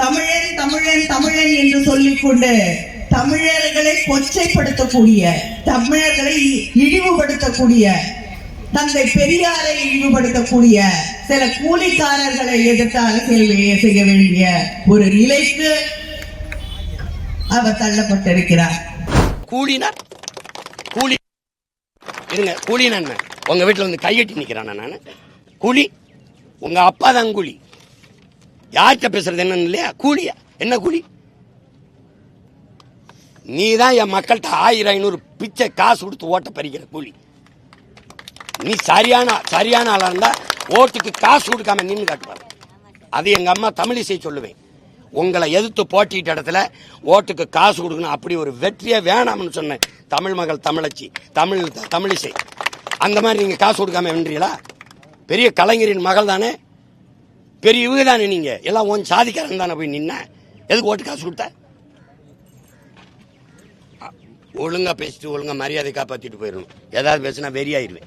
தமிழன் தமிழன் தமிழன் என்று சொல்லிக்கொண்டு தமிழர்களை கொச்சைப்படுத்தக்கூடிய, தமிழர்களை இழிவுபடுத்தக்கூடிய, தந்தை பெரியாரை இழிவுபடுத்தக்கூடிய சில கூலிக்காரர்களை எதிர்த்து அரசியல் செய்ய வேண்டிய ஒரு நிலைக்கு அவர் தள்ளப்பட்டிருக்கிறார். கூலினா கூலி இருங்க, கூலினா உங்க வீட்டில் வந்து கையெட்டி நிற்கிறானா? நான் கூலி, உங்க அப்பா தான் கூலி. யார்கிட்ட பேசுறது என்னன்னு இல்லையா? கூலியா? என்ன கூலி? நீ தான் என் மக்கள்கிட்ட 1000-500 பிச்சை காசு கொடுத்து ஓட்ட பறிக்கிற கூலி. நீ சரியான ஆளா இருந்தா ஓட்டுக்கு காசு கொடுக்காம நின்று காட்டுவாங்க. அது எங்க அம்மா தமிழிசை சொல்லுவேன். உங்களை எதிர்த்து போட்டிட்ட இடத்துல ஓட்டுக்கு காசு கொடுக்கணும், அப்படி ஒரு வெற்றியே வேணாம்னு சொன்னேன். தமிழ் மகள் தமிழச்சி, தமிழிசை. அந்த மாதிரி நீங்க காசு கொடுக்காம வென்றீங்களா? பெரிய கலைஞரின் மகள் தானே, பெரிய இவங்க தானே. நீங்க எல்லாம் ஒன் சாதிக்காரன் தானே போய் நின்ன. எதுக்கு ஓட்டு காசு கொடுத்த? ஒழுங்கா பேசிட்டு ஒழுங்கா மரியாதை காப்பாத்திட்டு போயிடணும். ஏதாவது பேசினா வெறியாயிருவேன்.